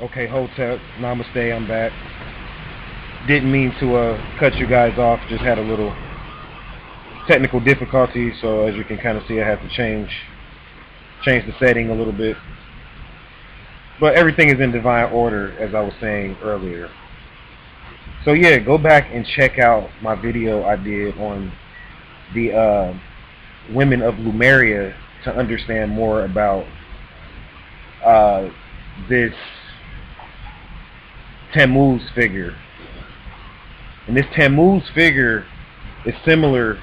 Okay, Hotep, namaste, I'm back. Didn't mean to cut you guys off, just had a little technical difficulty, so as you can kind of see, I had to change the setting a little bit. But everything is in divine order, as I was saying earlier. So yeah, go back and check out my video I did on the women of Lemuria to understand more about this Tammuz figure. And this Tammuz figure is similar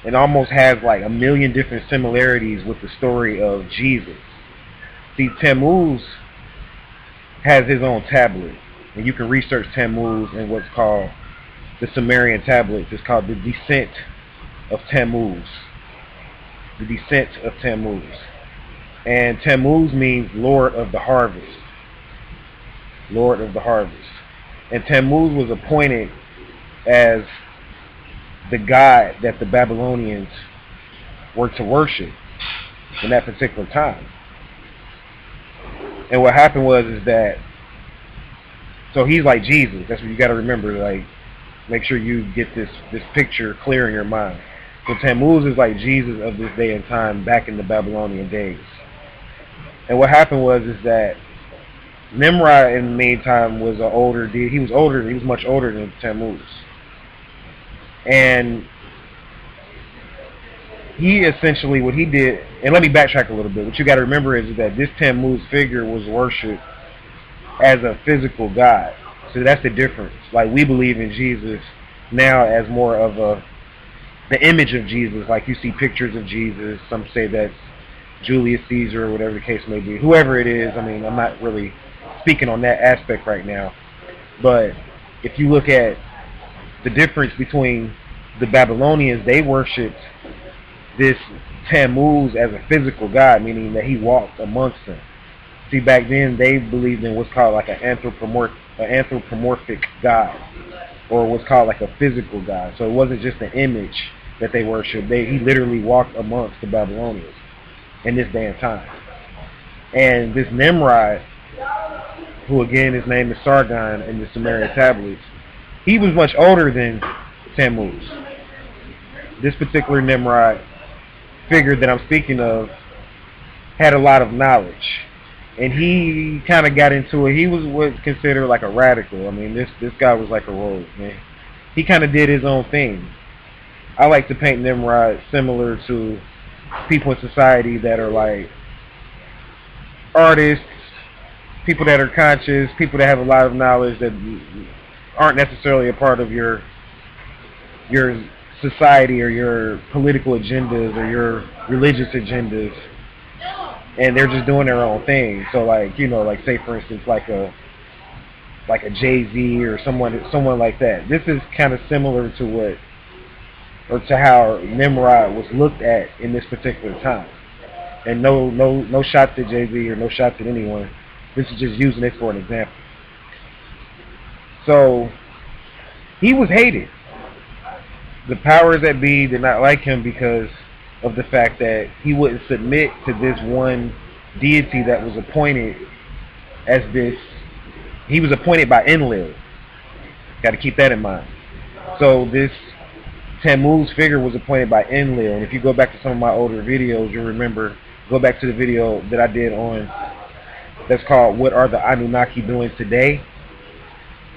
and almost has like a million different similarities with the story of Jesus. See, Tammuz has his own tablet, and you can research Tammuz in what's called the Sumerian tablets. It's called the Descent of Tammuz. The Descent of Tammuz. And Tammuz means Lord of the Harvest. Lord of the Harvest. And Tammuz was appointed as the god that the Babylonians were to worship in that particular time. And what happened was is that, so he's like Jesus. That's what you got to remember. Like, make sure you get this picture clear in your mind. So Tammuz is like Jesus of this day and time back in the Babylonian days. And what happened was is that Nimrod in the meantime was he was much older than Tammuz. And he essentially, what he did, and let me backtrack a little bit. What you got to remember is that this Tammuz figure was worshipped as a physical god. So that's the difference. Like, we believe in Jesus now as more of the image of Jesus. Like, you see pictures of Jesus. Some say that's Julius Caesar or whatever the case may be. Whoever it is, I mean, I'm not really speaking on that aspect right now. But if you look at the difference between the Babylonians, they worshipped this Tammuz as a physical god, meaning that he walked amongst them. See, back then they believed in what's called like an anthropomorphic god, or what's called like a physical god. So it wasn't just an image that they worshipped. He literally walked amongst the Babylonians in this day and time. And this Nimrod, who again his name is Sargon in the Sumerian tablets, he was much older than Tammuz. This particular Nimrod figure that I'm speaking of had a lot of knowledge, and he kind of got into it. He was what's considered like a radical. I mean, this guy was like a rogue, man. He kind of did his own thing. I like to paint Nimrod similar to people in society that are like artists, people that are conscious, people that have a lot of knowledge that aren't necessarily a part of your society or your political agendas or your religious agendas, and they're just doing their own thing. So like, you know, like say for instance like a Jay-Z or someone like that. This is kind of similar to how Nimrod was looked at in this particular time. And no shots at Jay-Z or no shots at anyone. This is just using it for an example. So he was hated. The powers that be did not like him because of the fact that he wouldn't submit to this one deity that was appointed as this. He was appointed by Enlil. Got to keep that in mind. So this Tammuz figure was appointed by Enlil. And if you go back to some of my older videos, you'll remember, go back to the video that I did on, that's called What Are the Anunnaki Doing Today?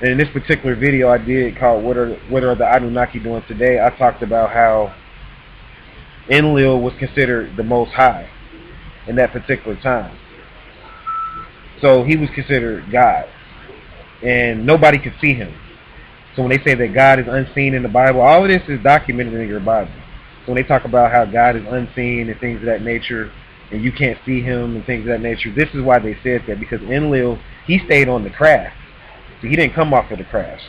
And in this particular video I did called What Are the Anunnaki Doing Today? I talked about how Enlil was considered the most high in that particular time. So he was considered God, and nobody could see him. So when they say that God is unseen in the Bible, all of this is documented in your Bible. So when they talk about how God is unseen and things of that nature, and you can't see him and things of that nature, this is why they said that, because Enlil, he stayed on the craft. So he didn't come off of the craft.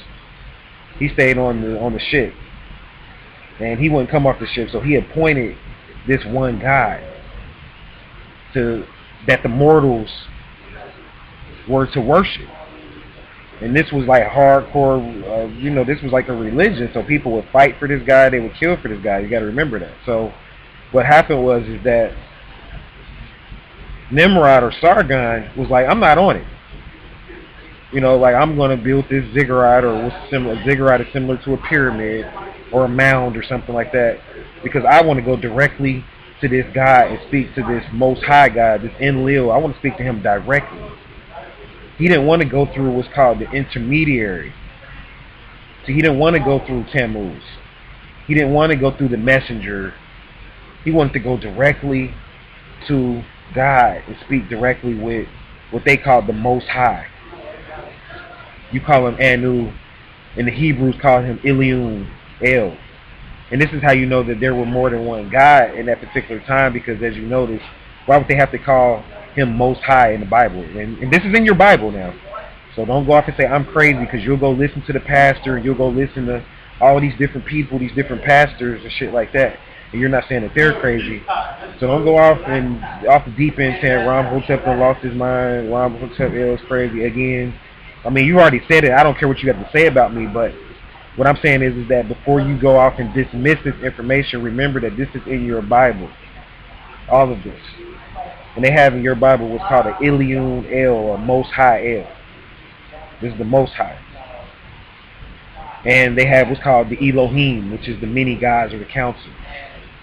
He stayed on the ship, and he wouldn't come off the ship. So he appointed this one God that the mortals were to worship. And this was like hardcore, this was like a religion. So people would fight for this guy, they would kill for this guy. You got to remember that. So what happened was is that Nimrod or Sargon was like, I'm not on it. You know, like I'm going to build this ziggurat, or what's similar. Ziggurat is similar to a pyramid or a mound or something like that, because I want to go directly to this God and speak to this Most High God, this Enlil. I want to speak to him directly. He didn't want to go through what's called the intermediary. So he didn't want to go through Tammuz. He didn't want to go through the messenger. He wanted to go directly to God and speak directly with what they call the Most High. You call him Anu, and the Hebrews call him Iliun El. And this is how you know that there were more than one God in that particular time, because as you notice, why would they have to call him Most High in the Bible? And this is in your Bible now. So don't go off and say, I'm crazy, because you'll go listen to the pastor, and you'll go listen to all these different people, these different pastors and shit like that. And you're not saying that they're crazy. So don't go off the deep end saying Ramhotep lost his mind, Ramhotep is crazy again. I mean, you already said it. I don't care what you have to say about me, but what I'm saying is that before you go off and dismiss this information, remember that this is in your Bible. All of this. And they have in your Bible what's called an Iliun El, or Most High El. This is the Most High. And they have what's called the Elohim, which is the many gods or the council.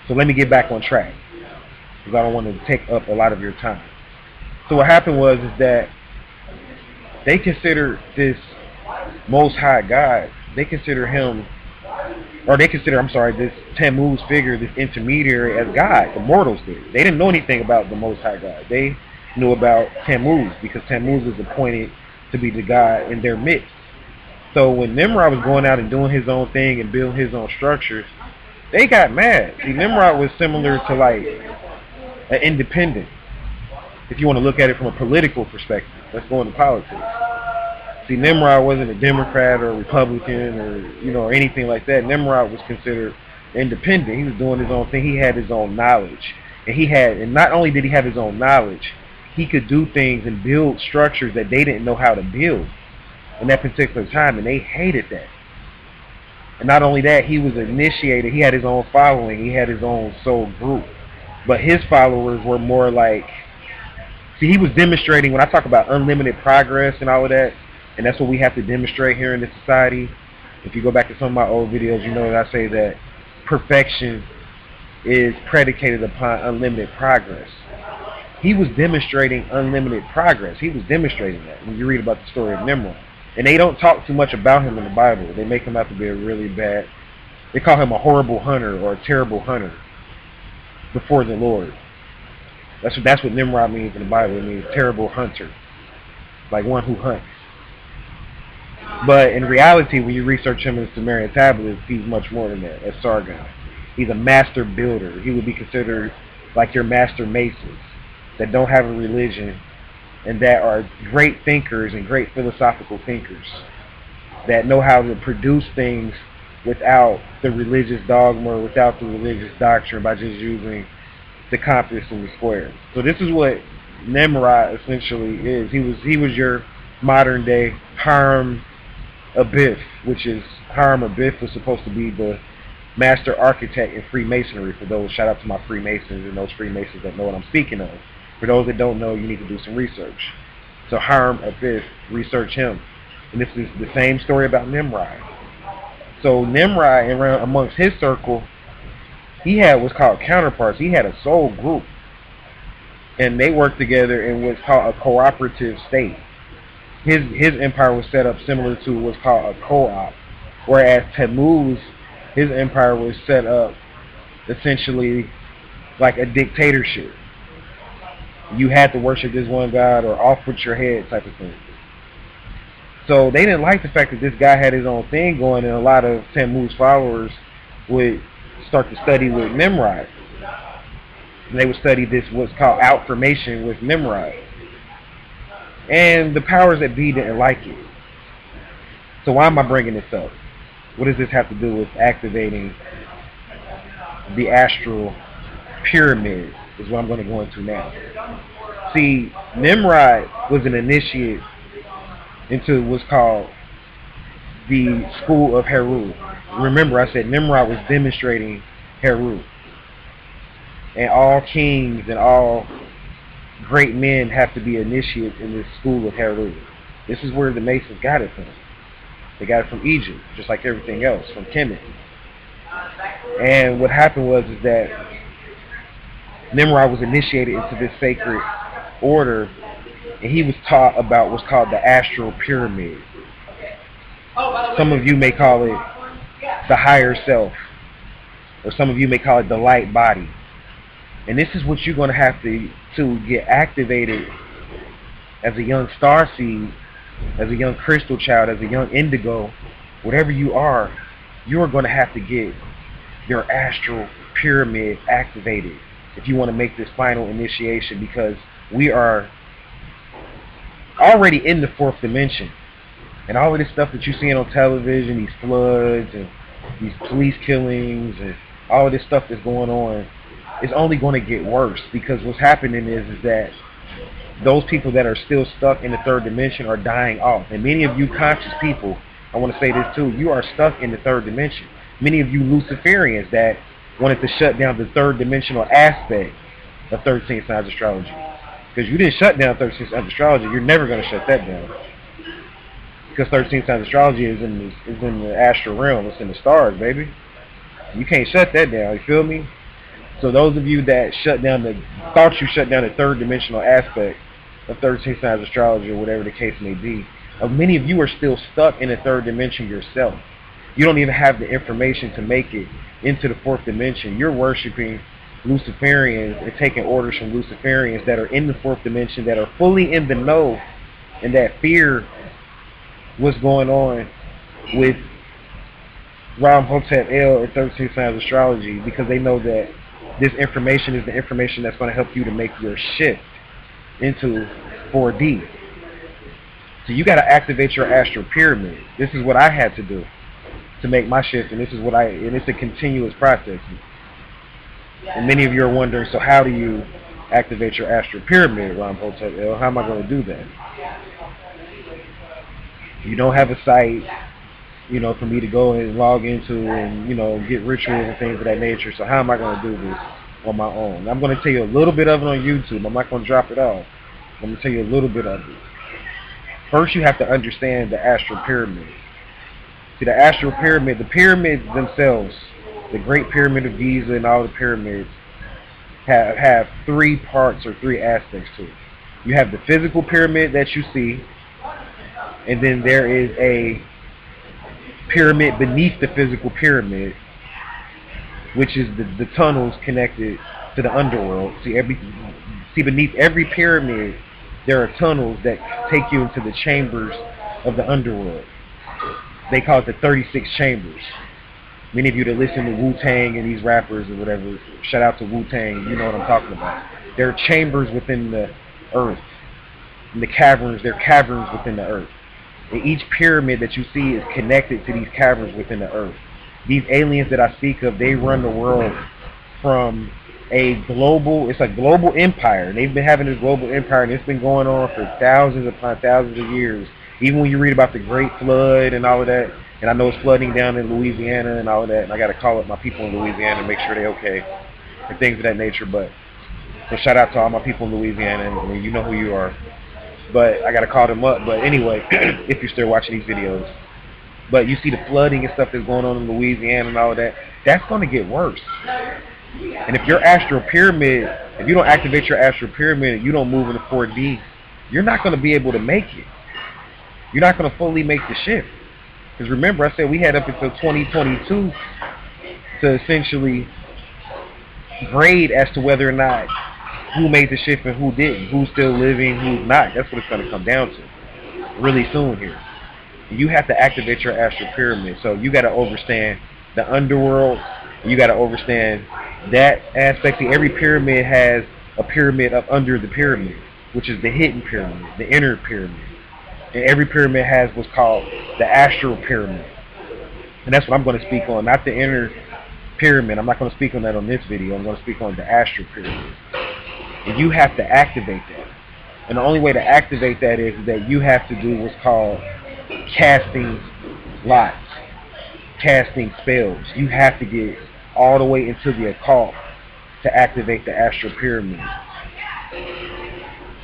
So let me get back on track, because I don't want to take up a lot of your time. So what happened was is that they considered this Most High God, they consider him, or they consider, this Tammuz figure, this intermediary, as God. The mortals did. They didn't know anything about the Most High God. They knew about Tammuz, because Tammuz was appointed to be the God in their midst. So when Nimrod was going out and doing his own thing and building his own structures, they got mad. See, Nimrod was similar to like an independent. If you want to look at it from a political perspective, let's go into politics. See, Nimrod wasn't a Democrat or a Republican or anything like that. Nimrod was considered independent. He was doing his own thing. He had his own knowledge, and not only did he have his own knowledge, he could do things and build structures that they didn't know how to build in that particular time, and they hated that. And not only that, he was initiated. He had his own following. He had his own soul group, but his followers were more like. See, he was demonstrating. When I talk about unlimited progress and all of that. And that's what we have to demonstrate here in this society. If you go back to some of my old videos, you know that I say that perfection is predicated upon unlimited progress. He was demonstrating unlimited progress. He was demonstrating that when you read about the story of Nimrod. And they don't talk too much about him in the Bible. They make him out to be a really bad, they call him a horrible hunter or a terrible hunter before the Lord. That's what Nimrod means in the Bible. It means terrible hunter, like one who hunts. But in reality, when you research him in the Sumerian tablets, he's much more than that, as Sargon. He's a master builder. He would be considered like your master masons that don't have a religion and that are great thinkers and great philosophical thinkers that know how to produce things without the religious dogma or without the religious doctrine, by just using the compass and the square. So this is what Nimrod essentially is. He was your modern day Hiram Abiff, which is Hiram Abiff was supposed to be the master architect in Freemasonry. For those, shout out to my Freemasons and those Freemasons that know what I'm speaking of. For those that don't know, you need to do some research. So Hiram Abiff, research him. And this is the same story about Nimrod. So Nimrod, around amongst his circle, he had what's called counterparts. He had a soul group. And they worked together in what's called a cooperative state. His empire was set up similar to what's called a co-op. Whereas Tammuz, his empire was set up essentially like a dictatorship. You had to worship this one god or off with your head type of thing. So they didn't like the fact that this guy had his own thing going, and a lot of Tammuz followers would start to study with Nimrod. And they would study this what's called outformation with Nimrod. And the powers that be didn't like it. So why am I bringing this up? What does this have to do with activating the astral pyramid is what I'm going to go into now. See, Nimrod was an initiate into what's called the school of Heru. Remember, I said Nimrod was demonstrating Heru. And all kings and all great men have to be initiates in this school of Heru. This is where the Masons got it from. They got it from Egypt, just like everything else, from Kemet. And what happened was is that Nimrod was initiated into this sacred order, and he was taught about what's called the Astral Pyramid. Some of you may call it the higher self, or some of you may call it the light body. And this is what you're going to have to get activated as a young star seed, as a young crystal child, as a young indigo, whatever you are going to have to get your astral pyramid activated if you want to make this final initiation, because we are already in the fourth dimension. And all of this stuff that you're seeing on television, these floods and these police killings and all of this stuff that's going on, is only going to get worse, because what's happening is that those people that are still stuck in the third dimension are dying off. And many of you conscious people, I want to say this too, you are stuck in the third dimension. Many of you Luciferians that wanted to shut down the third dimensional aspect of 13 signs astrology. Because you didn't shut down 13 signs astrology, you're never going to shut that down. Because 13 signs astrology is in the astral realm, it's in the stars, baby. You can't shut that down, you feel me? So those of you that thought you shut down the third dimensional aspect of 13 signs astrology, or whatever the case may be, many of you are still stuck in the third dimension yourself. You don't even have the information to make it into the fourth dimension. You're worshiping Luciferians and taking orders from Luciferians that are in the fourth dimension, that are fully in the know, and that fear what's going on with Hotep El and 13 signs astrology, because they know that this information is the information that's going to help you to make your shift into 4D. So you got to activate your astral pyramid. This is what I had to do to make my shift, and it's a continuous process. And many of you are wondering, so how do you activate your astral pyramid, Ram Hotep El? How am I going to do that? You don't have a site, for me to go and log into and, get rituals and things of that nature. So how am I going to do this on my own? I'm going to tell you a little bit of it on YouTube. I'm not going to drop it all. I'm going to tell you a little bit of it. First, you have to understand the astral pyramid. See, the astral pyramid, the pyramids themselves, the Great Pyramid of Giza and all the pyramids have three parts or three aspects to it. You have the physical pyramid that you see, and then there is a pyramid beneath the physical pyramid, which is the tunnels connected to the underworld. See, beneath every pyramid, there are tunnels that take you into the chambers of the underworld. They call it the 36 chambers. Many of you that listen to Wu-Tang and these rappers or whatever, shout out to Wu-Tang, you know what I'm talking about. There are chambers within the earth. In the caverns, there are caverns within the earth. And each pyramid that you see is connected to these caverns within the earth. These aliens that I speak of, they run the world from a global empire. They've been having this global empire, and it's been going on for thousands upon thousands of years. Even when you read about the Great Flood and all of that, and I know it's flooding down in Louisiana and all of that, and I got to call up my people in Louisiana and make sure they're okay and things of that nature. But so shout out to all my people in Louisiana, and you know who you are. But I got to call them up. But anyway, if you're still watching these videos. But you see the flooding and stuff that's going on in Louisiana and all of that, that's going to get worse. And if your astral pyramid, if you don't activate your astral pyramid and you don't move into 4D, you're not going to be able to make it. You're not going to fully make the shift. Because remember, I said we had up until 2022 to essentially grade as to whether or not who made the shift and who didn't, who's still living, who's not. That's what it's going to come down to really soon here. You have to activate your astral pyramid. So you got to understand the underworld. You got to understand that aspect. See, every pyramid has a pyramid up under the pyramid, which is the hidden pyramid, the inner pyramid. And every pyramid has what's called the astral pyramid. And that's what I'm going to speak on, not the inner pyramid. I'm not going to speak on that on this video. I'm going to speak on the astral pyramid. And you have to activate that. And the only way to activate that is that you have to do what's called casting lots, casting spells. You have to get all the way into the occult to activate the astral pyramid.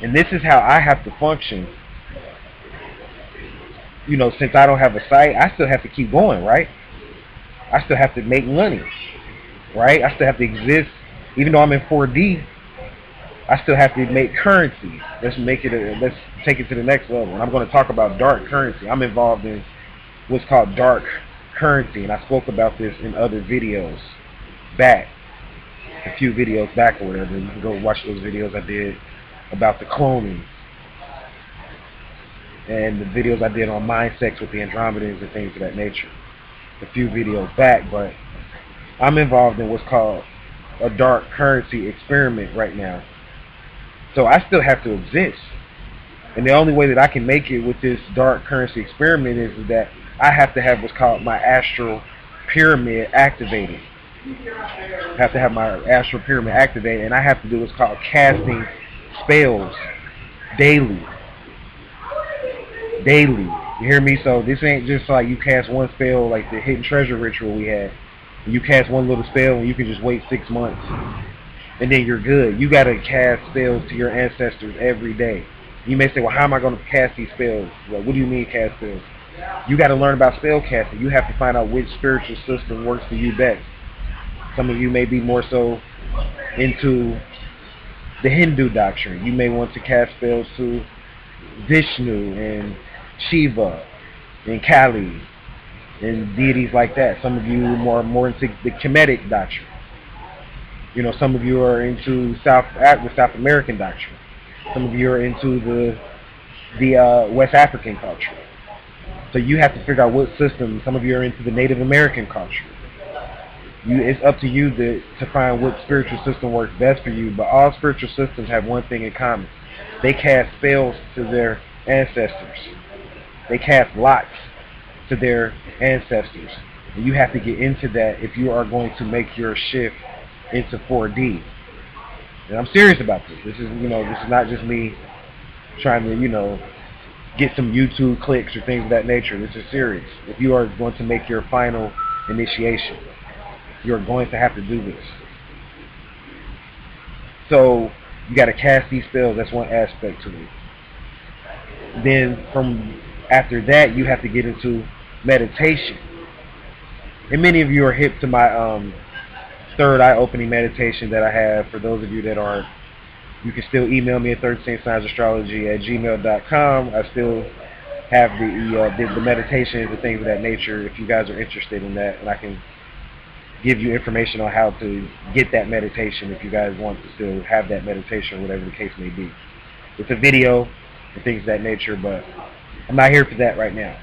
And this is how I have to function you know, since I don't have a site, I still have to keep going, right? I still have to make money, right? I still have to exist, even though I'm in 4D. I still have to make currency. Let's take it to the next level. And I'm going to talk about dark currency. I'm involved in what's called dark currency, and I spoke about this in other videos back, a few videos back or whatever. You can go watch those videos I did about the cloning, and the videos I did on mind sex with the Andromedans and things of that nature, a few videos back. But I'm involved in what's called a dark currency experiment right now. So I still have to exist. And the only way that I can make it with this dark currency experiment is that I have to have what's called my astral pyramid activated. I have to have my astral pyramid activated, and I have to do what's called casting spells daily. Daily. You hear me? So this ain't just like you cast one spell like the hidden treasure ritual we had. You cast one little spell and you can just wait 6 months. And then you're good. You got to cast spells to your ancestors every day. You may say, well, how am I going to cast these spells? Well, what do you mean cast spells? You got to learn about spell casting. You have to find out which spiritual system works for you best. Some of you may be more so into the Hindu doctrine. You may want to cast spells to Vishnu and Shiva and Kali and deities like that. Some of you are more into the Kemetic doctrine. You know, some of you are into the South American doctrine. Some of you are into the West African culture. So you have to figure out what system. Some of you are into the Native American culture. It's up to you to find what spiritual system works best for you. But all spiritual systems have one thing in common. They cast spells to their ancestors. They cast lots to their ancestors. And you have to get into that if you are going to make your shift into 4D. And I'm serious about this. This is not just me trying to, get some YouTube clicks or things of that nature. This is serious. If you are going to make your final initiation, you're going to have to do this. So you got to cast these spells. That's one aspect to it. Then from after that, you have to get into meditation. And many of you are hip to my third eye opening meditation that I have. For those of you that aren't, you can still email me at thirdsaintsignastrology@gmail.com. I still have the meditations and things of that nature if you guys are interested in that, and I can give you information on how to get that meditation if you guys want to still have that meditation or whatever the case may be. It's a video and things of that nature, but I'm not here for that right now.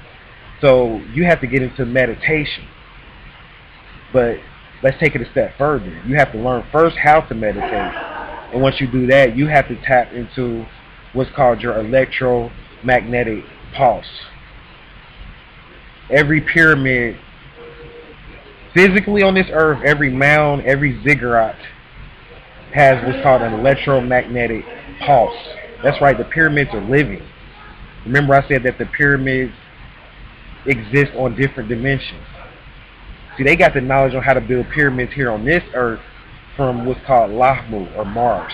So you have to get into meditation. But let's take it a step further. You have to learn first how to meditate. And once you do that, you have to tap into what's called your electromagnetic pulse. Every pyramid, physically on this earth, every mound, every ziggurat has what's called an electromagnetic pulse. That's right, the pyramids are living. Remember I said that the pyramids exist on different dimensions. See, they got the knowledge on how to build pyramids here on this earth from what's called Lahmu or Mars.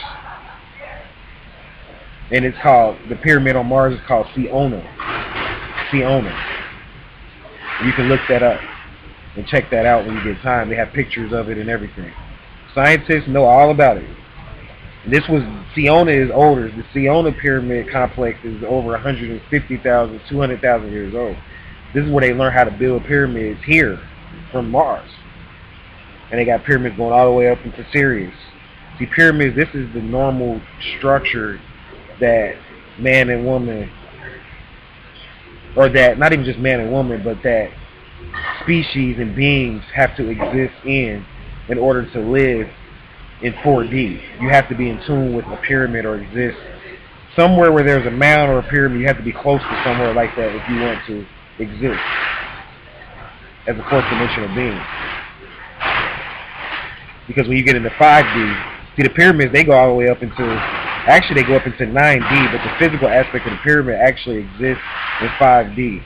And it's called, the pyramid on Mars is called Siona. Siona. You can look that up and check that out when you get time. They have pictures of it and everything. Scientists know all about it. And Siona is older. The Siona pyramid complex is over 150,000, 200,000 years old. This is where they learn how to build pyramids here from Mars. And they got pyramids going all the way up into Sirius. See, pyramids, this is the normal structure that man and woman, or that, not even just man and woman, but that species and beings have to exist in order to live in 4D. You have to be in tune with a pyramid or exist somewhere where there's a mound or a pyramid. You have to be close to somewhere like that if you want to exist as a fourth dimensional being. Because when you get into 5D, see, the pyramids, they go all the way up into, actually they go up into 9D, but the physical aspect of the pyramid actually exists in 5D.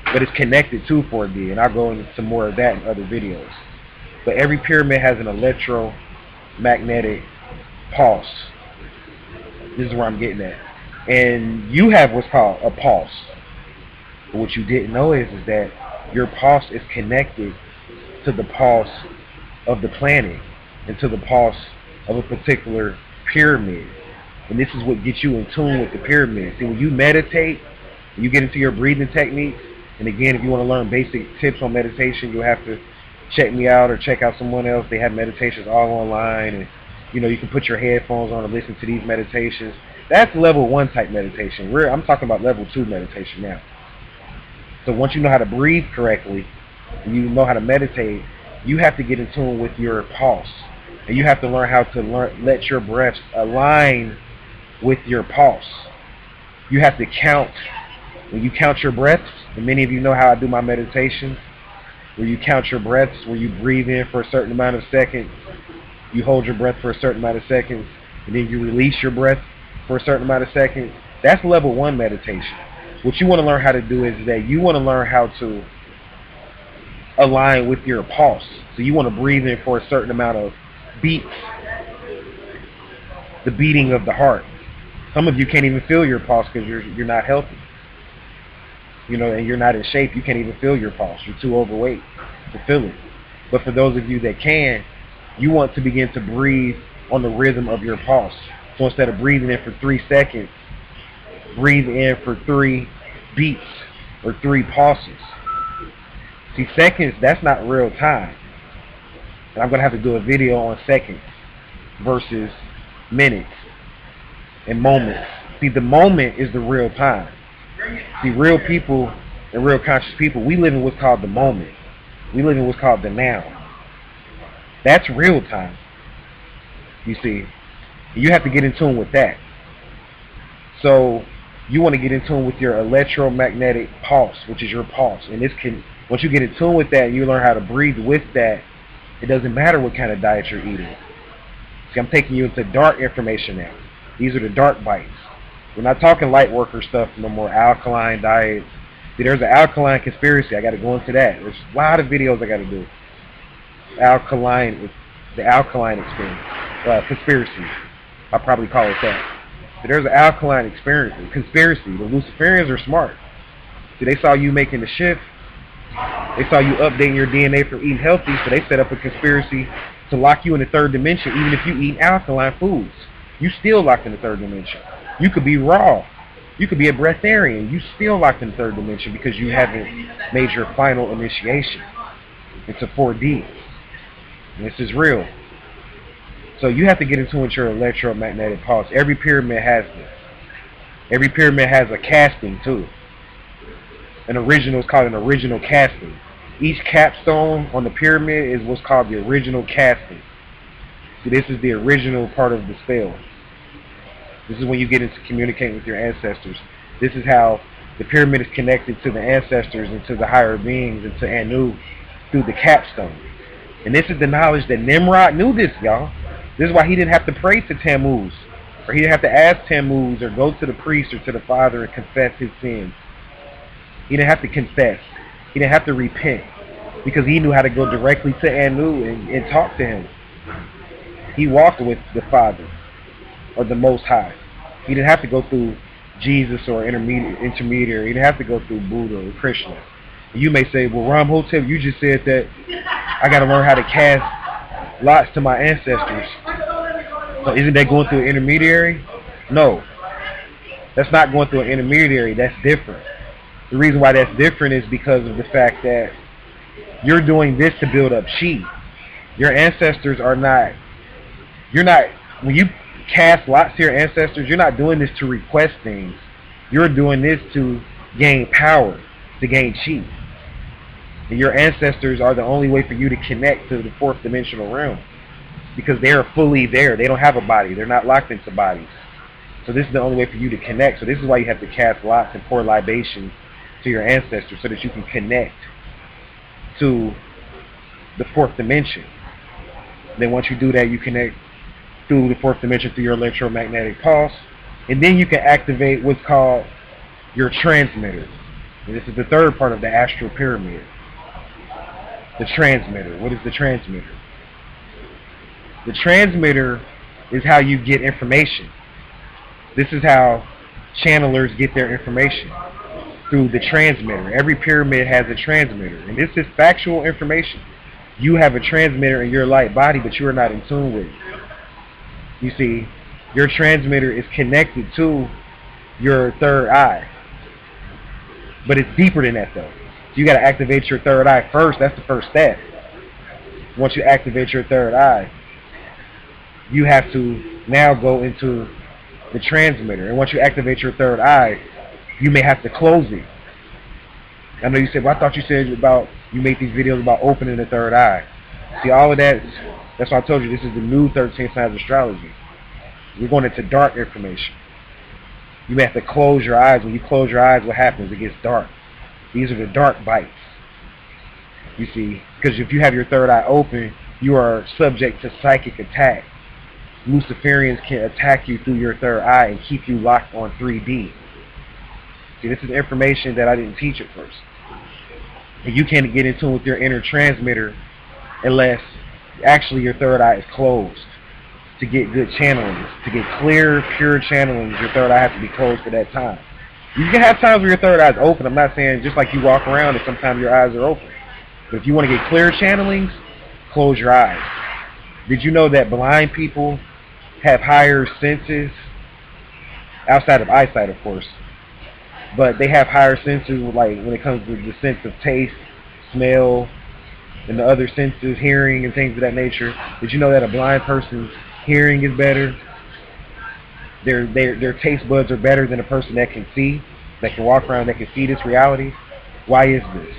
But it's connected to 4D, and I'll go into some more of that in other videos. But every pyramid has an electromagnetic pulse. This is where I'm getting at. And you have what's called a pulse. But what you didn't know is that your pulse is connected to the pulse of the planet and to the pulse of a particular pyramid. And this is what gets you in tune with the pyramid. See, when you meditate, when you get into your breathing techniques, and again, if you want to learn basic tips on meditation, you'll have to check me out or check out someone else. They have meditations all online, and you can put your headphones on and listen to these meditations. That's level 1 type meditation. I'm talking about level 2 meditation now. So once you know how to breathe correctly, and you know how to meditate, you have to get in tune with your pulse. And you have to learn how to let your breaths align with your pulse. You have to count. When you count your breaths, and many of you know how I do my meditations, where you count your breaths, where you breathe in for a certain amount of seconds, you hold your breath for a certain amount of seconds, and then you release your breath for a certain amount of seconds. That's level 1 meditation. What you want to learn how to do is that you want to learn how to align with your pulse. So you want to breathe in for a certain amount of beats, the beating of the heart. Some of you can't even feel your pulse because you're not healthy. And you're not in shape. You can't even feel your pulse. You're too overweight to feel it. But for those of you that can, you want to begin to breathe on the rhythm of your pulse. So instead of breathing in for 3 seconds, breathe in for 3 beats or 3 pulses. See, seconds, that's not real time. And I'm going to have to do a video on seconds versus minutes and moments. See, the moment is the real time. See, real people and real conscious people, we live in what's called the moment. We live in what's called the now. That's real time. You see, you have to get in tune with that. So you want to get in tune with your electromagnetic pulse, which is your pulse. And once you get in tune with that, you learn how to breathe with that. It doesn't matter what kind of diet you're eating. See, I'm taking you into dark information now. These are the dark bites. We're not talking light worker stuff no more, alkaline diets. See, there's an alkaline conspiracy. I got to go into that. There's a lot of videos I got to do. The alkaline experience, conspiracy. I'll probably call it that. But there's an alkaline conspiracy. The Luciferians are smart. See, they saw you making the shift. They saw you updating your DNA from eating healthy, so they set up a conspiracy to lock you in the 3rd dimension. Even if you eat alkaline foods, you still locked in the 3rd dimension. You could be raw. You could be a breatharian. You still locked in the 3rd dimension because you haven't made your final initiation into 4D. And this is real. So you have to get into your electromagnetic pulse. Every pyramid has this. Every pyramid has a casting too. It's called an original casting. Each capstone on the pyramid is what's called the original casting. See, this is the original part of the spell. This is when you get into communicating with your ancestors. This is how the pyramid is connected to the ancestors and to the higher beings and to Anu through the capstone. And this is the knowledge that Nimrod knew this, y'all. This is why he didn't have to pray to Tammuz, or he didn't have to ask Tammuz or go to the priest or to the father and confess his sins. He didn't have to confess. He didn't have to repent because he knew how to go directly to Anu and talk to him. He walked with the Father or the Most High. He didn't have to go through Jesus or intermediary. He didn't have to go through Buddha or Krishna. You may say, well, Ram Hotep, you just said that I got to learn how to cast lots to my ancestors. So isn't that going through an intermediary? No. That's not going through an intermediary. That's different. The reason why that's different is because of the fact that you're doing this to build up chi. Your ancestors are not, when you cast lots to your ancestors, you're not doing this to request things. You're doing this to gain power, to gain chi. And your ancestors are the only way for you to connect to the 4th dimensional realm because they are fully there. They don't have a body. They're not locked into bodies. So this is the only way for you to connect. So this is why you have to cast lots and pour libations to your ancestors so that you can connect to the 4th dimension. Then once you do that, you connect through the 4th dimension through your electromagnetic pulse. And then you can activate what's called your transmitter. And this is the 3rd part of the astral pyramid. The transmitter. What is the transmitter? The transmitter is how you get information. This is how channelers get their information. through the transmitter. Every pyramid has a transmitter, and this is factual information. You have a transmitter in your light body, but you are not in tune with it. You see, your transmitter is connected to your third eye, but it's deeper than that though. So you got to activate your third eye first. That's the first step. Once you activate your third eye, you have to now go into the transmitter, and once you activate your third eye, you may have to close it. I know you said, well, I thought you said about you make these videos about opening the third eye. See, all of that's why I told you this is the new 13 signs of astrology. We're going into dark information. You may have to close your eyes. When you close your eyes, what happens? It gets dark. These are the dark bites. You see, because if you have your third eye open, you are subject to psychic attack. Luciferians can attack you through your third eye and keep you locked on 3D. See, this is information that I didn't teach at first. And you can't get in tune with your inner transmitter unless actually your third eye is closed. To get good channelings, to get clear, pure channelings, your third eye has to be closed for that time. You can have times where your third eye is open. I'm not saying just like you walk around and sometimes your eyes are open. But if you want to get clear channelings, close your eyes. Did you know that blind people have higher senses, outside of eyesight, of course, but they have higher senses, like when it comes to the sense of taste, smell, and the other senses, hearing, and things of that nature? Did you know that a blind person's hearing is better? Their taste buds are better than a person that can see, that can walk around, that can see this reality? Why is this?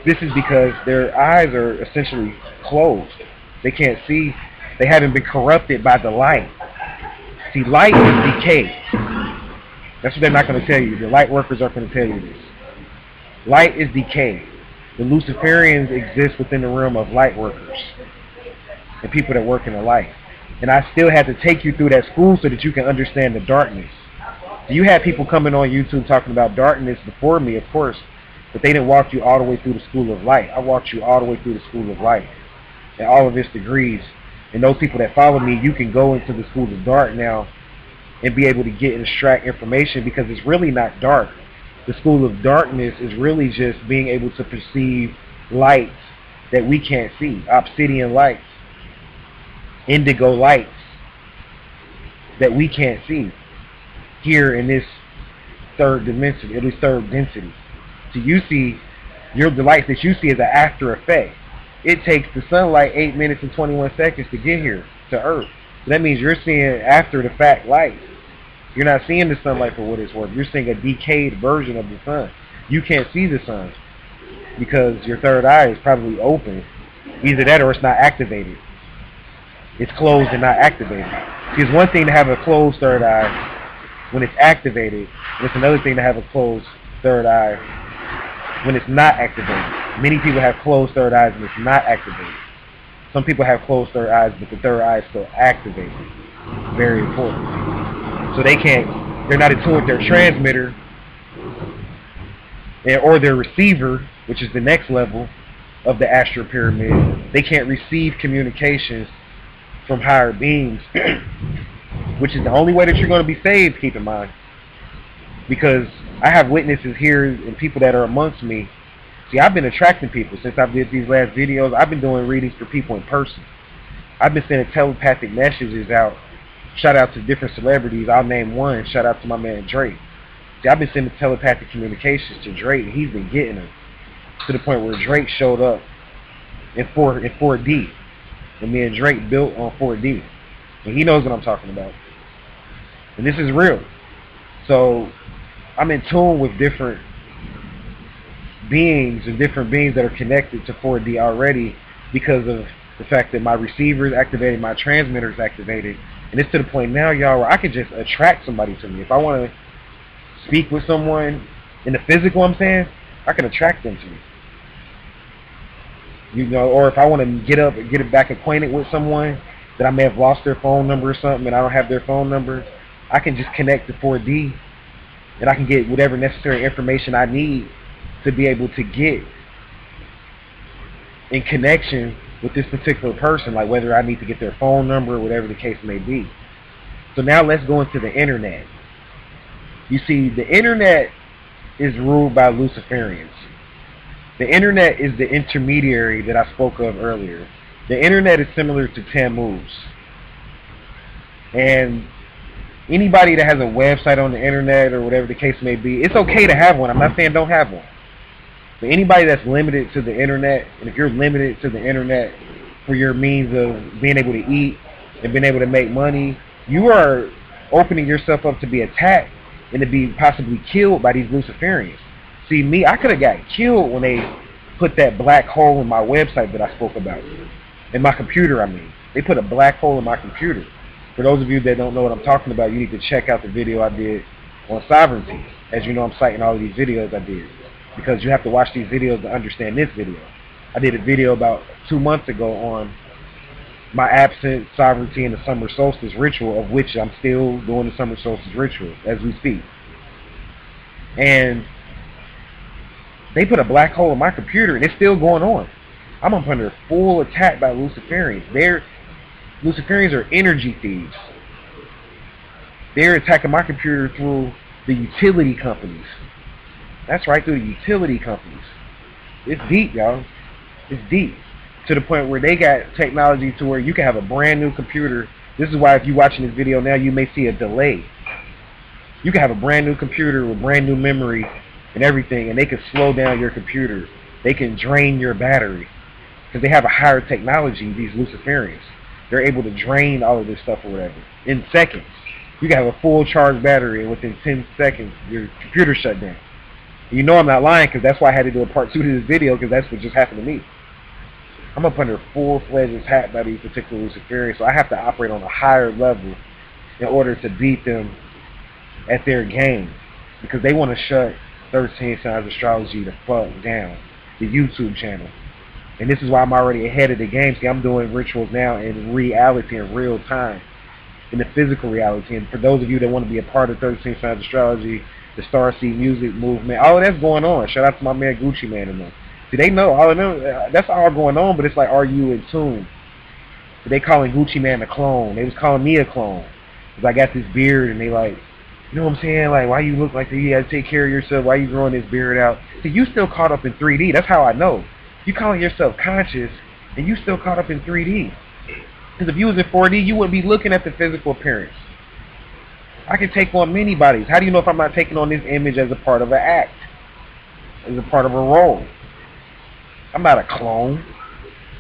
This is because their eyes are essentially closed. They can't see. They haven't been corrupted by the light. See, light is decay. That's what they're not going to tell you. The light workers are going to tell you this. Light is decay. The Luciferians exist within the realm of light workers and people that work in the light. And I still had to take you through that school so that you can understand the darkness. So you had people coming on YouTube talking about darkness before me, of course, but they didn't walk you all the way through the school of light. I walked you all the way through the school of light and all of its degrees. And those people that follow me, you can go into the school of dark now and be able to get and extract information, because it's really not dark. The school of darkness is really just being able to perceive lights that we can't see. Obsidian lights, indigo lights that we can't see here in this third dimension, at least third density. So you see, the lights that you see is an after effect. It takes the sunlight 8 minutes and 21 seconds to get here to Earth. So that means you're seeing after the fact light. You're not seeing the sunlight for what it's worth. You're seeing a decayed version of the sun. You can't see the sun because your third eye is probably open. Either that or it's not activated. It's closed and not activated. It's one thing to have a closed third eye when it's activated, and it's another thing to have a closed third eye when it's not activated. Many people have closed third eyes and it's not activated. Some people have closed third eyes, but the third eye is still activated. Very important. So they're not in tune with their transmitter or their receiver, which is the next level of the astral pyramid. They can't receive communications from higher beings, which is the only way that you're going to be saved, keep in mind. Because I have witnesses here and people that are amongst me. See, I've been attracting people since I did these last videos. I've been doing readings for people in person. I've been sending telepathic messages out. Shout out to different celebrities. I'll name one. Shout out to my man Drake. See, I've been sending telepathic communications to Drake, and he's been getting them to the point where Drake showed up in 4D. And me and Drake built on 4D. And he knows what I'm talking about. And this is real. So I'm in tune with different beings and different beings that are connected to 4D already because of the fact that my receiver is activated, my transmitter is activated. And it's to the point now, y'all, where I can just attract somebody to me. If I want to speak with someone in the physical, I'm saying, I can attract them to me. You know, or if I want to get back acquainted with someone that I may have lost their phone number or something and I don't have their phone number, I can just connect to 4D and I can get whatever necessary information I need to be able to get in connection with this particular person, like whether I need to get their phone number or whatever the case may be. So now let's go into the internet. You see, the internet is ruled by Luciferians. The internet is the intermediary that I spoke of earlier. The internet is similar to Tammuz. And anybody that has a website on the internet or whatever the case may be, it's okay to have one. I'm not saying don't have one. But anybody that's limited to the internet, and if you're limited to the internet for your means of being able to eat and being able to make money, you are opening yourself up to be attacked and to be possibly killed by these Luciferians. See, me, I could have got killed when they put that black hole in my website that I spoke about. In my computer, I mean. They put a black hole in my computer. For those of you that don't know what I'm talking about, you need to check out the video I did on sovereignty. As you know, I'm citing all of these videos I did, because you have to watch these videos to understand this video. I did a video about 2 months ago on my absent sovereignty and the summer solstice ritual, of which I'm still doing the summer solstice ritual as we speak. And they put a black hole in my computer, and it's still going on. I'm up under full attack by Luciferians. Luciferians are energy thieves. They're attacking my computer through the utility companies. That's right, through the utility companies. It's deep, y'all. It's deep. To the point where they got technology to where you can have a brand new computer. This is why if you're watching this video now, you may see a delay. You can have a brand new computer with brand new memory and everything, and they can slow down your computer. They can drain your battery. Because they have a higher technology, these Luciferians. They're able to drain all of this stuff or whatever in seconds. You can have a full charged battery, and within 10 seconds, your computer shut down. And you know I'm not lying, because that's why I had to do a part 2 to this video, because that's what just happened to me. I'm up under full-fledged attack by these particular Luciferians, so I have to operate on a higher level in order to beat them at their game, because they want to shut 13 Signs Astrology the fuck down, the YouTube channel. And this is why I'm already ahead of the game. See, I'm doing rituals now in reality, in real time, in the physical reality. And for those of you that want to be a part of 13 Signs Astrology, the Starseed music movement, all of that's going on. Shout out to my man Gucci Man and them. See, they know all of them. That's all going on, but it's like, are you in tune? They calling Gucci Man a clone. They was calling me a clone because I got this beard, and they like, you know what I'm saying? Like, why you look like that? You got to take care of yourself. Why you growing this beard out? See, you still caught up in 3D. That's how I know. You calling yourself conscious, and you still caught up in 3D. Because if you was in 4D, you wouldn't be looking at the physical appearance. I can take on many bodies. How do you know if I'm not taking on this image as a part of an act? As a part of a role? I'm not a clone.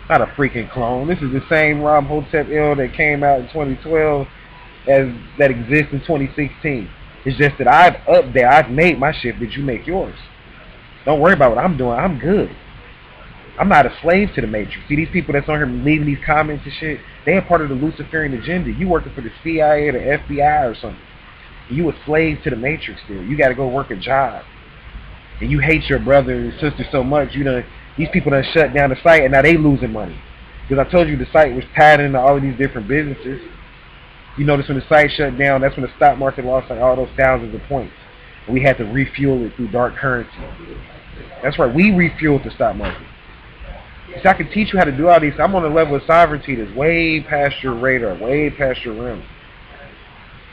Not a freaking clone. This is the same Ram Hotep Il that came out in 2012 as that exists in 2016. It's just that I've up there. I've made my shift. Did you make yours? Don't worry about what I'm doing. I'm good. I'm not a slave to the Matrix. See, these people that's on here leaving these comments and shit, they are part of the Luciferian agenda. You working for the CIA or the FBI or something. You a slave to the Matrix still. You got to go work a job. And you hate your brother and sister so much, these people done shut down the site, and now they losing money. Because I told you the site was tied into all of these different businesses. You notice when the site shut down, that's when the stock market lost like all those thousands of points. And we had to refuel it through dark currency. That's right, we refueled the stock market. So I can teach you how to do all these. I'm on a level of sovereignty that's way past your radar, way past your rim.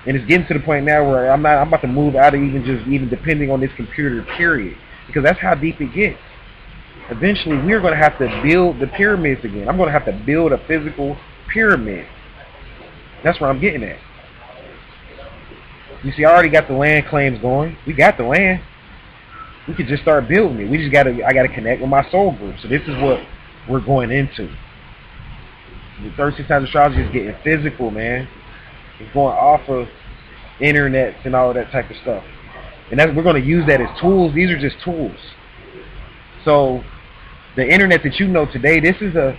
And it's getting to the point now where I'm about to move out of even depending on this computer, period. Because that's how deep it gets. Eventually, we're going to have to build the pyramids again. I'm going to have to build a physical pyramid. That's where I'm getting at. You see, I already got the land claims going. We got the land. We could just start building it. I got to connect with my soul group. So this is what we're going into. The 36 Times Astrology is getting physical, man. It's going off of internets and all of that type of stuff. And we're going to use that as tools. These are just tools. So the internet that you know today, this is a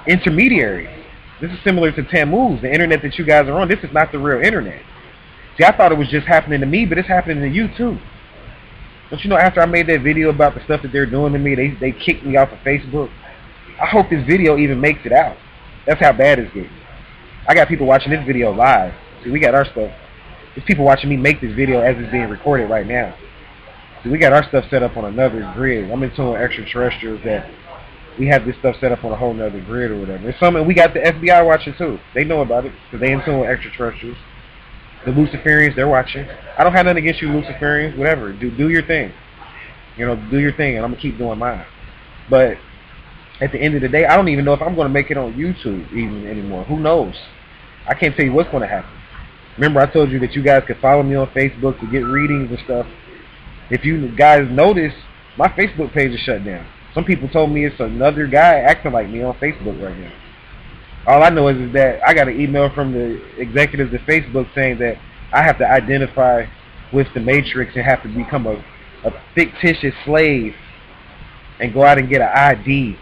intermediary. This is similar to Tammuz, the internet that you guys are on. This is not the real internet. See, I thought it was just happening to me, but it's happening to you too. Don't you know, after I made that video about the stuff that they're doing to me, they kicked me off of Facebook. I hope this video even makes it out. That's how bad it's getting. I got people watching this video live. See, we got our stuff. There's people watching me make this video as it's being recorded right now. See, we got our stuff set up on another grid. I'm into extraterrestrials that we have this stuff set up on a whole nother grid or whatever. We got the FBI watching too. They know about it because they into extraterrestrials. The Luciferians, they're watching. I don't have nothing against you Luciferians, whatever. Do your thing. You know, do your thing, and I'm going to keep doing mine. But at the end of the day, I don't even know if I'm going to make it on YouTube even anymore. Who knows? I can't tell you what's going to happen. Remember, I told you that you guys could follow me on Facebook to get readings and stuff. If you guys notice, my Facebook page is shut down. Some people told me it's another guy acting like me on Facebook right now. All I know is that I got an email from the executives of Facebook saying that I have to identify with the Matrix and have to become a fictitious slave and go out and get an ID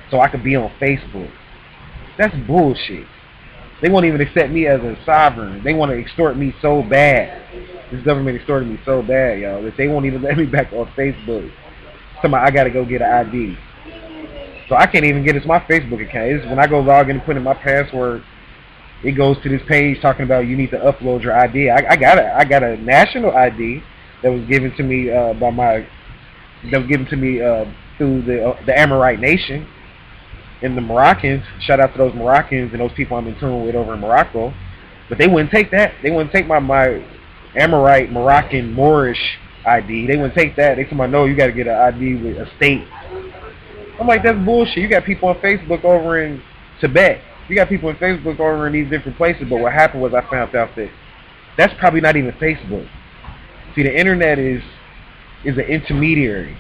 so I could be on Facebook. That's bullshit. They won't even accept me as a sovereign. They want to extort me so bad. This government extorted me so bad, y'all, that they won't even let me back on Facebook. Somebody, I gotta go get an ID. So I can't even get into my Facebook account. It's when I go log in and put in my password, it goes to this page talking about you need to upload your ID. I got a national ID that was given to me through the Amorite Nation and the Moroccans. Shout out to those Moroccans and those people I'm in tune with over in Morocco. But they wouldn't take that. They wouldn't take my Amorite, Moroccan, Moorish ID. They wouldn't take that. They told me, no, you got to get an ID with a state. I'm like, that's bullshit. You got people on Facebook over in Tibet. You got people on Facebook over in these different places. But what happened was I found out that that's probably not even Facebook. See, the internet is an intermediary.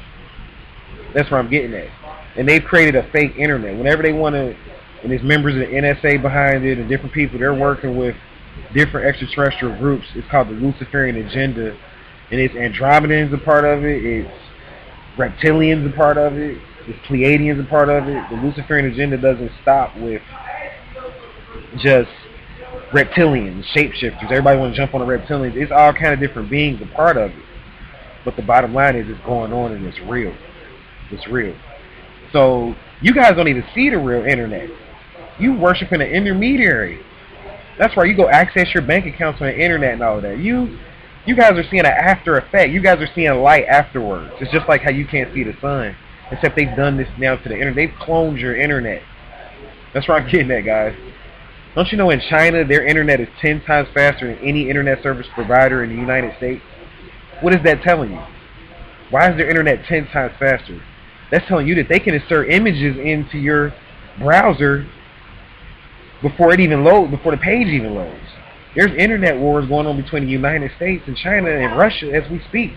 That's where I'm getting at. And they've created a fake internet. Whenever they want to, and there's members of the NSA behind it and different people, they're working with different extraterrestrial groups. It's called the Luciferian Agenda. And it's Andromedans a part of it. It's reptilians a part of it. It's Pleiadians a part of it. The Luciferian Agenda doesn't stop with just reptilians, shapeshifters. Everybody want to jump on the reptilians. It's all kind of different beings a part of it. But the bottom line is it's going on and it's real. It's real. So you guys don't even see the real internet. You worshiping an intermediary. That's why you go access your bank accounts on the internet and all that. You guys are seeing an after effect. You guys are seeing light afterwards. It's just like how you can't see the sun. Except they've done this now to the internet. They've cloned your internet. That's where I'm getting at, guys. Don't you know in China, their internet is 10 times faster than any internet service provider in the United States? What is that telling you? Why is their internet 10 times faster? That's telling you that they can insert images into your browser before it even loads, before the page even loads. There's internet wars going on between the United States and China and Russia as we speak.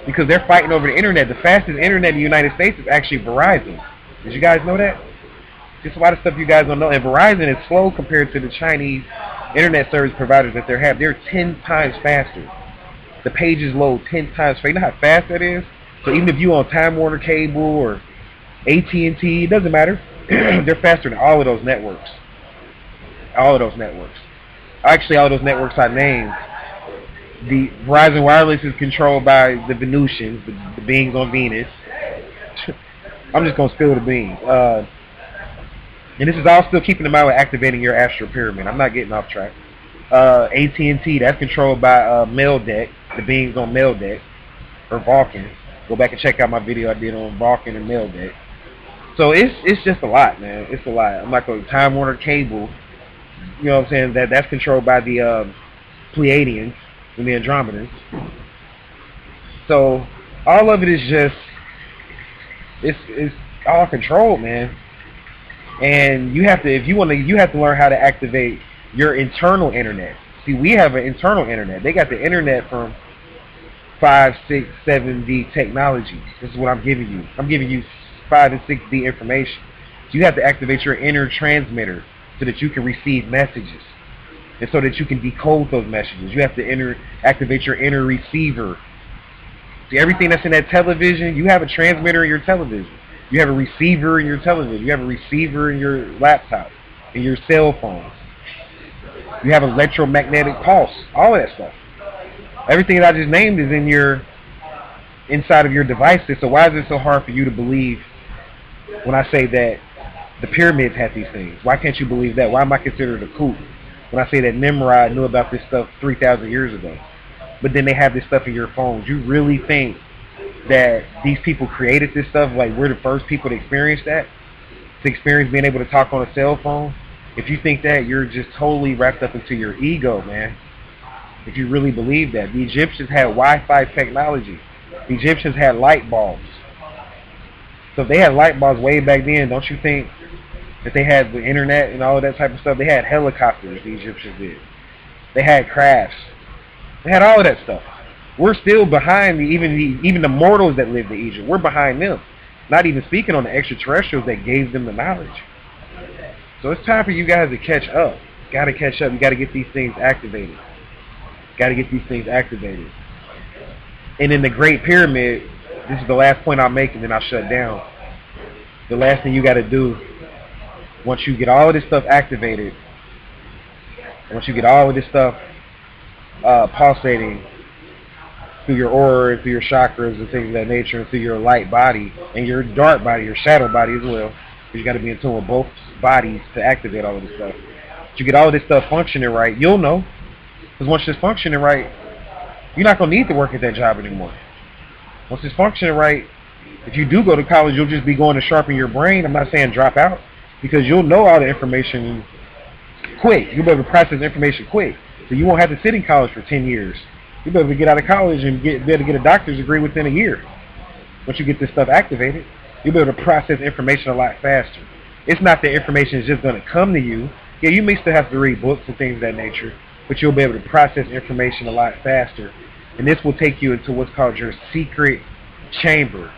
Because they're fighting over the internet. The fastest internet in the United States is actually Verizon. Did you guys know that? Just a lot of stuff you guys don't know. And Verizon is slow compared to the Chinese internet service providers that they have. They're 10 times faster. The pages load 10 times faster. You know how fast that is? So even if you on Time Warner Cable or AT&T, it doesn't matter. They're faster than all of those networks. All of those networks. Actually, all of those networks I named. The Verizon Wireless is controlled by the Venusians, the beings on Venus. I'm just going to spill the beans. And this is all still keeping in mind with activating your astral pyramid. I'm not getting off track. AT&T, that's controlled by Meldeck, the beings on Meldeck, or Vulcan. Go back and check out my video I did on Vulcan and Meldeck. So it's just a lot, man. It's a lot. I'm not going to Time Warner Cable. You know what I'm saying? That's controlled by the Pleiadians and the Andromedans. So all of it is just it's all controlled, man. And you have to, if you want to, you have to learn how to activate your internal internet. See, we have an internal internet. They got the internet from 5, 6, 7D technology. This is what I'm giving you. I'm giving you 5 and 6D information. So you have to activate your inner transmitter so that you can receive messages. And so that you can decode those messages. You have to activate your inner receiver. See, everything that's in that television, you have a transmitter in your television. You have a receiver in your television. You have a receiver in your laptop, in your cell phones. You have electromagnetic pulse, all of that stuff. Everything that I just named is inside of your devices. So why is it so hard for you to believe when I say that the pyramids had these things? Why can't you believe that? Why am I considered a kook when I say that Nimrod knew about this stuff 3,000 years ago? But then they have this stuff in your phones. You really think that these people created this stuff? Like we're the first people to experience that? To experience being able to talk on a cell phone? If you think that, you're just totally wrapped up into your ego, man. If you really believe that. The Egyptians had Wi-Fi technology. The Egyptians had light bulbs. So if they had light bulbs way back then, don't you think that they had the internet and all of that type of stuff? They had helicopters, the Egyptians did. They had crafts. They had all of that stuff. We're still behind even the mortals that lived in Egypt. We're behind them. Not even speaking on the extraterrestrials that gave them the knowledge. So it's time for you guys to catch up. Got to catch up. You got to get these things activated. Got to get these things activated. And in the Great Pyramid, this is the last point I'll make, and then I'll shut down. The last thing you got to do, once you get all of this stuff activated, once you get all of this stuff pulsating through your aura, through your chakras and things of that nature, and through your light body and your dark body, your shadow body as well, because you got to be in tune with both bodies to activate all of this stuff. If you get all of this stuff functioning right, you'll know. Because once it's functioning right, you're not going to need to work at that job anymore. Once it's functioning right, if you do go to college, you'll just be going to sharpen your brain. I'm not saying drop out, because you'll know all the information quick. You'll be able to process information quick. So you won't have to sit in college for 10 years. You'll be able to get out of college and be able to get a doctor's degree within a year. Once you get this stuff activated, you'll be able to process information a lot faster. It's not that information is just going to come to you. Yeah, you may still have to read books and things of that nature, but you'll be able to process information a lot faster. And this will take you into what's called your secret chamber.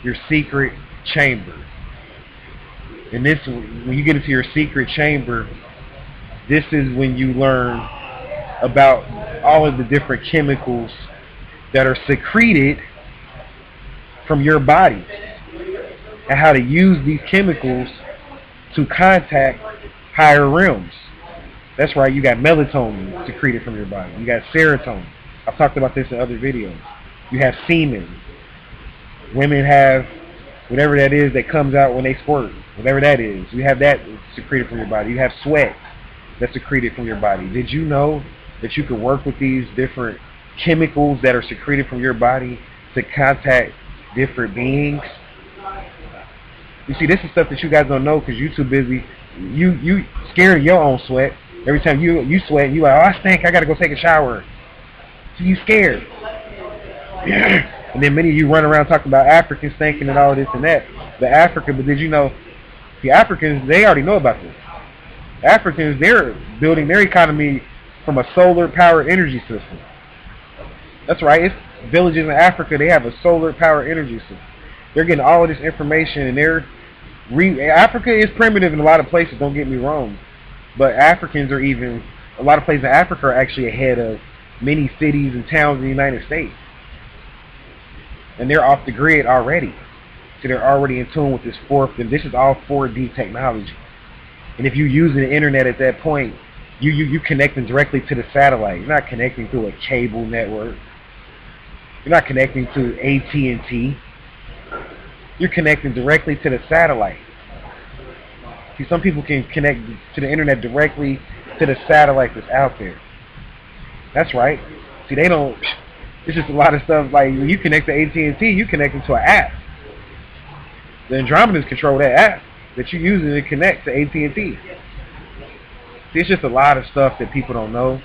Your secret chamber. And this, when you get into your secret chamber, this is when you learn about all of the different chemicals that are secreted from your body and how to use these chemicals to contact higher realms. That's right, you got melatonin secreted from your body. You got serotonin. I've talked about this in other videos. You have semen. Women have whatever that is that comes out when they squirt. Whatever that is. You have that secreted from your body. You have sweat that's secreted from your body. Did you know that you can work with these different chemicals that are secreted from your body to contact different beings? You see, this is stuff that you guys don't know because you're too busy. You scared of your own sweat. Every time you sweat, you like, oh, I stink, I gotta go take a shower. So you scared. And then many of you run around talking about Africans stinking and all this and that. But did you know, the Africans, they already know about this. Africans, they're building their economy from a solar powered energy system. That's right, it's villages in Africa, they have a solar powered energy system. They're getting all of this information, and Africa is primitive in a lot of places, don't get me wrong. But Africans are even, a lot of places in Africa are actually ahead of many cities and towns in the United States. And they're off the grid already. So they're already in tune with this and this is all 4D technology. And if you're using the internet at that point, you're connecting directly to the satellite. You're not connecting through a cable network. You're not connecting to AT&T. You're connecting directly to the satellite. See, some people can connect to the internet directly to the satellite that's out there. That's right. See, they don't. It's just a lot of stuff. Like when you connect to AT&T, you connecting to an app. The Andromedans control that app that you're using to connect to AT&T. See, it's just a lot of stuff that people don't know.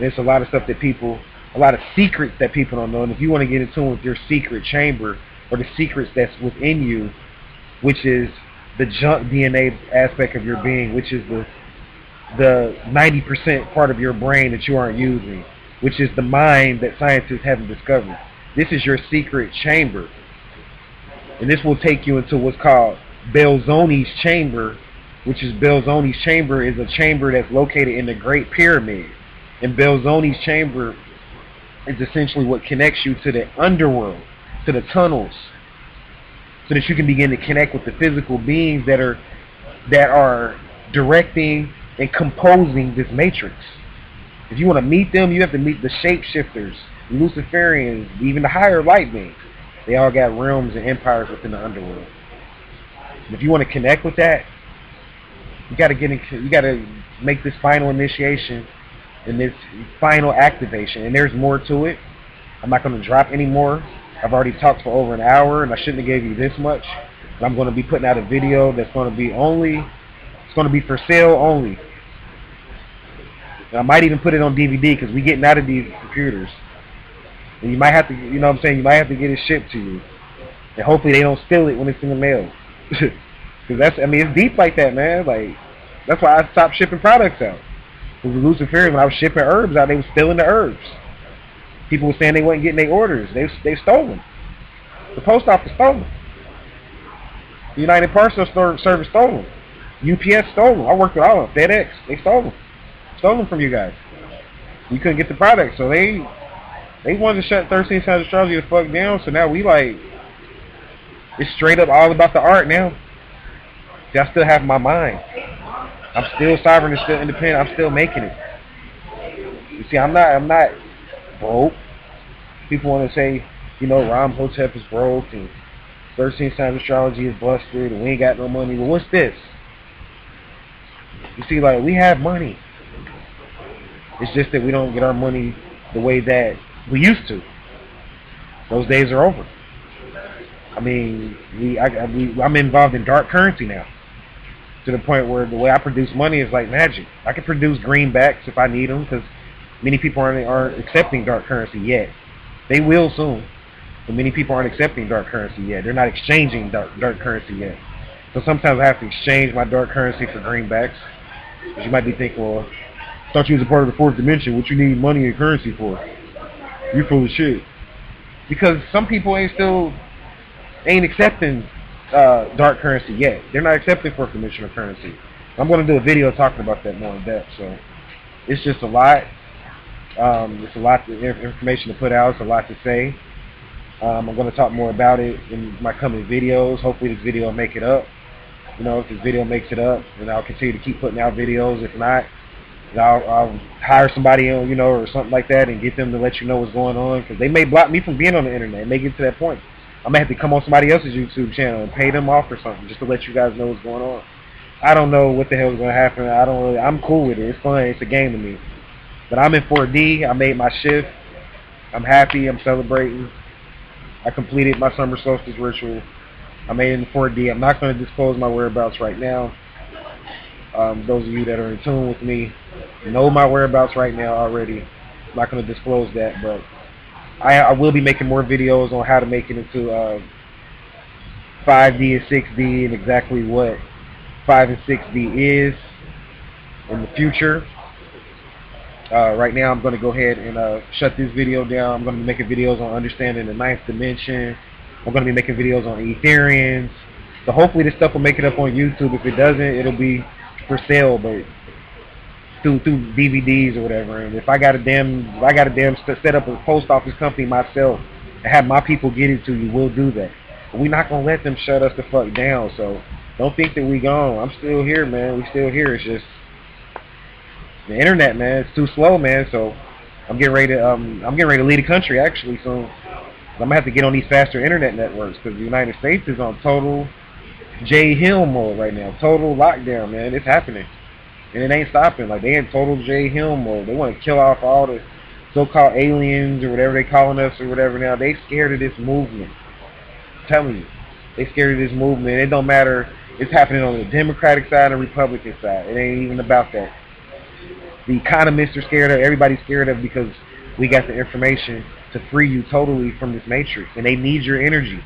There's a lot of stuff that a lot of secrets that people don't know. And if you want to get in tune with your secret chamber or the secrets that's within you, which is the junk DNA aspect of your being, which is the 90% part of your brain that you aren't using, which is the mind that scientists haven't discovered. This is your secret chamber. And this will take you into what's called Belzoni's chamber, which is Belzoni's chamber is a chamber that's located in the Great Pyramid. And Belzoni's chamber is essentially what connects you to the underworld, to the tunnels, so that you can begin to connect with the physical beings that are directing and composing this matrix. If you want to meet them, you have to meet the shapeshifters, the Luciferians, even the higher light beings. They all got realms and empires within the underworld. And if you want to connect with that, you got to make this final initiation and this final activation. And there's more to it. I'm not going to drop any more. I've already talked for over an hour, and I shouldn't have gave you this much. But I'm going to be putting out a video that's going to be only It's going to be for sale only. And I might even put it on DVD because we getting out of these computers. And you might have to, you know what I'm saying, you might have to get it shipped to you. And hopefully they don't steal it when it's in the mail. Because that's, I mean, it's deep like that, man. Like, that's why I stopped shipping products out. Because with Luciferians, when I was shipping herbs out, they were stealing the herbs. People were saying they weren't getting their orders. They stole them. The post office stole them. The United Parcel Service stole them. UPS stole them. I worked with all of them. FedEx, they stole them. Stole them from you guys. You couldn't get the product, so they wanted to shut 13 Signs of Astrology the fuck down. So now we like, it's straight up all about the art now. See, I still have my mind. I'm still sovereign and still independent. I'm still making it. You see, I'm not broke. People want to say, you know, Ram Hotep is broke and 13 Signs of Astrology is busted and we ain't got no money. Well, what's this? You see, like, we have money. It's just that we don't get our money the way that we used to. Those days are over. I mean, I'm involved in dark currency now, to the point where the way I produce money is like magic. I can produce greenbacks if I need them, because many people aren't accepting dark currency yet. They will soon, but many people aren't accepting dark currency yet. They're not exchanging dark currency yet. So sometimes I have to exchange my dark currency for greenbacks. Because you might be thinking, well, I thought you was a part of the fourth dimension. What you need money and currency for? You're full of shit. Because some people ain't accepting dark currency yet. They're not accepting fourth dimensional currency. I'm going to do a video talking about that more in depth. So it's just a lot. It's a lot of information to put out. It's a lot to say. I'm going to talk more about it in my coming videos. Hopefully this video will make it up. You know, if this video makes it up, then I'll continue to keep putting out videos. If not, I'll hire somebody, you know, or something like that and get them to let you know what's going on. Because they may block me from being on the internet. It may get to that point. I may have to come on somebody else's YouTube channel and pay them off or something just to let you guys know what's going on. I don't know what the hell is going to happen. I'm cool with it. It's fun. It's a game to me. But I'm in 4D. I made my shift. I'm happy. I'm celebrating. I completed my summer solstice ritual. I made it in 4D. I'm not going to disclose my whereabouts right now. Those of you that are in tune with me know my whereabouts right now already. I'm not going to disclose that, but I will be making more videos on how to make it into 5D and 6D and exactly what 5 and 6D is in the future. Right now I'm going to go ahead and shut this video down. I'm going to be making videos on understanding the 9th dimension. I'm going to be making videos on Etherians. So hopefully this stuff will make it up on YouTube. If it doesn't, it'll be for sale, but through DVDs or whatever. And if I got a damn set up a post office company myself and have my people get it to you, we'll do that. But we're not gonna let them shut us the fuck down. So don't think that we gone. I'm still here, man. We still here. It's just the internet, man. It's too slow, man. So I'm getting ready to lead the country actually soon. I'm gonna have to get on these faster internet networks because the United States is on total J Hill mode right now. Total lockdown, man. It's happening. And it ain't stopping. Like, they in total J Hill mode. They want to kill off all the so-called aliens or whatever they calling us or whatever now. They scared of this movement. I'm telling you. They scared of this movement. It don't matter. It's happening on the Democratic side and Republican side. It ain't even about that. The economists are scared of. Everybody's scared of because we got the information to free you totally from this matrix. And they need your energy.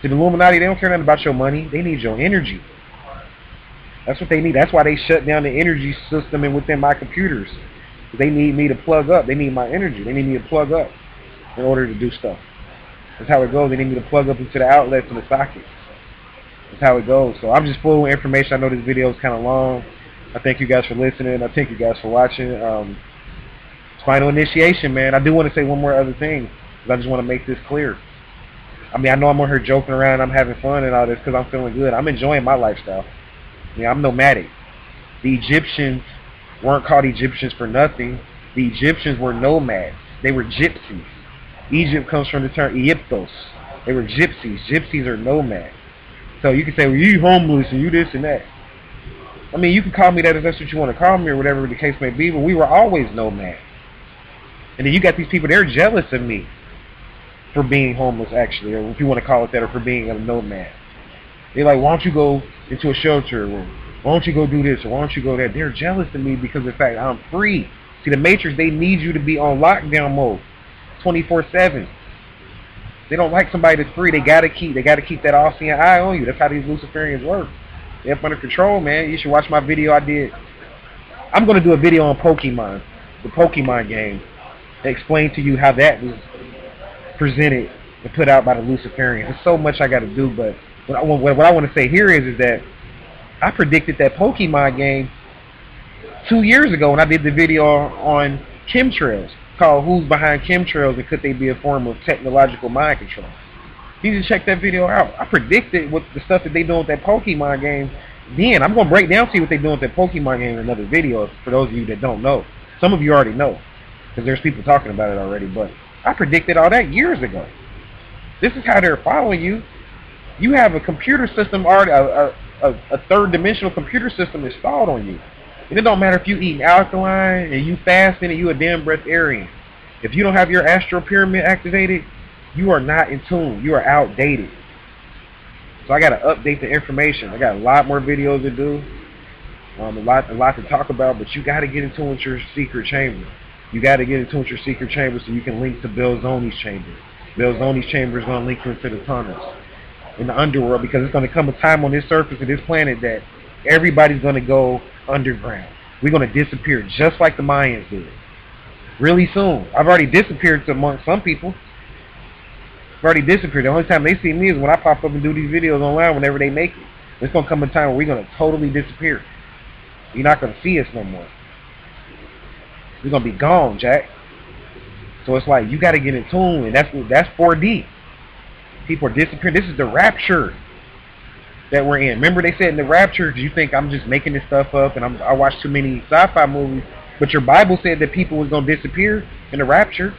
To the Illuminati, they don't care nothing about your money. They need your energy. That's what they need. That's why they shut down the energy system and within my computers. They need me to plug up. They need my energy. They need me to plug up in order to do stuff. That's how it goes. They need me to plug up into the outlets and the sockets. That's how it goes. So I'm just full of information. I know this video is kind of long. I thank you guys for listening. I thank you guys for watching. Final initiation, man. I do want to say one more other thing, because I just want to make this clear. I mean, I know I'm on here joking around. I'm having fun and all this because I'm feeling good. I'm enjoying my lifestyle. I mean, I'm nomadic. The Egyptians weren't called Egyptians for nothing. The Egyptians were nomads. They were gypsies. Egypt comes from the term Egyptos. They were gypsies. Gypsies are nomads. So you can say, well, you homeless and you this and that. I mean, you can call me that if that's what you want to call me or whatever the case may be, but we were always nomads. And then you got these people, they're jealous of me for being homeless, actually, or if you want to call it that, or for being a nomad. They're like, why don't you go into a shelter or Why don't you go do this or why don't you go there? They're jealous of me because of the fact I'm free. See, the Matrix, they need you to be on lockdown mode, 24/7. They don't like somebody that's free. They gotta keep that all-seeing eye on you. That's how these Luciferians work. They're up under control, man. You should watch my video I did. I'm gonna do a video on Pokemon, the Pokemon game, to explain to you how that was presented and put out by the Luciferians. There's so much I gotta do, but what I want to say here is that I predicted that Pokemon game 2 years ago when I did the video on chemtrails, called Who's Behind Chemtrails and Could They Be a Form of Technological Mind Control. You need to check that video out. I predicted what the stuff that they doing with that Pokemon game then. I'm going to break down to you what they doing with that Pokemon game in another video for those of you that don't know. Some of you already know because there's people talking about it already, but I predicted all that years ago. This is how they're following you. You have a computer system already, a third-dimensional computer system installed on you. And it don't matter if you eating alkaline and you fasting and you a damn breatharian. If you don't have your astral pyramid activated, you are not in tune. You are outdated. So I got to update the information. I got a lot more videos to do, a lot to talk about, but you got to get in tune with your secret chamber. You got to get in tune with your secret chamber so you can link to Bill Zoni's chamber. Bill Zoni's chamber is going to link you into the tunnels in the underworld, because it's going to come a time on this surface of this planet that everybody's going to go underground. We're going to disappear just like the Mayans did. Really soon. I've already disappeared among some people. I've already disappeared. The only time they see me is when I pop up and do these videos online whenever they make it. There's going to come a time where we're going to totally disappear. You're not going to see us no more. We're going to be gone, Jack. So it's like you got to get in tune, and that's 4D. People are disappearing. This is the rapture that we're in. Remember they said in the rapture, do you think I'm just making this stuff up and I watch too many sci-fi movies? But your Bible said that people was going to disappear in the rapture.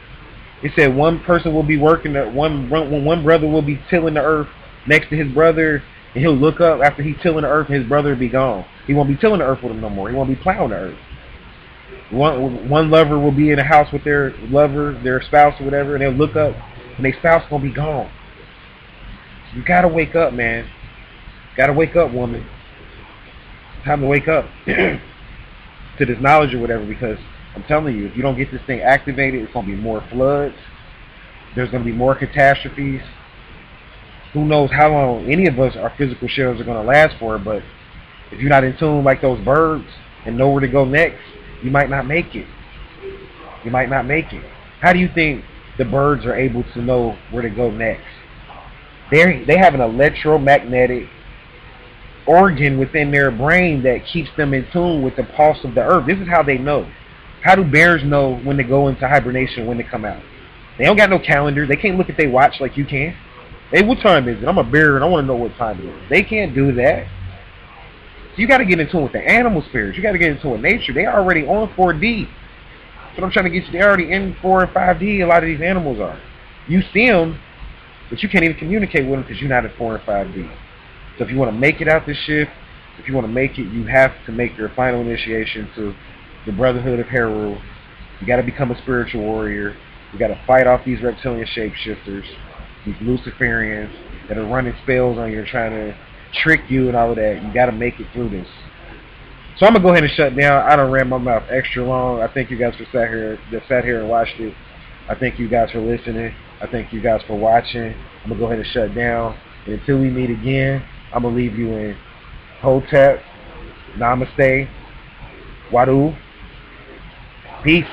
It said one person will be working, one brother will be tilling the earth next to his brother, and he'll look up after he's tilling the earth and his brother will be gone. He won't be tilling the earth with him no more. He won't be plowing the earth. One lover will be in a house with their lover, their spouse or whatever, and they'll look up and their spouse is going to be gone. You got to wake up, man. Got to wake up, woman. Time to wake up to this knowledge or whatever, because I'm telling you, if you don't get this thing activated, it's going to be more floods. There's going to be more catastrophes. Who knows how long any of us, our physical shells, are going to last for, but if you're not in tune like those birds and know where to go next, you might not make it. You might not make it. How do you think the birds are able to know where to go next? They have an electromagnetic organ within their brain that keeps them in tune with the pulse of the earth. This is how they know. How do bears know when to go into hibernation, when to come out? They don't got no calendar. They can't look at their watch like you can. Hey, what time is it? I'm a bear and I want to know what time it is. They can't do that. So you got to get in tune with the animal spirits. You got to get in tune with nature. They already on 4D. That's what I'm trying to get you. They're already in 4 and 5D. A lot of these animals are. You see them, but you can't even communicate with them because you're not in 4 and 5D. So if you want to make it out this shift, if you want to make it, you have to make your final initiation to the Brotherhood of Heru. You got to become a spiritual warrior. You got to fight off these reptilian shapeshifters, these Luciferians that are running spells on you and trying to trick you and all of that. You got to make it through this. So I'm going to go ahead and shut down. I done ran my mouth extra long. I thank you guys for sat here and watched it. I thank you guys for listening. I thank you guys for watching. I'm going to go ahead and shut down. And until we meet again, I'm going to leave you in Hotep, Namaste, Wadu. Peace.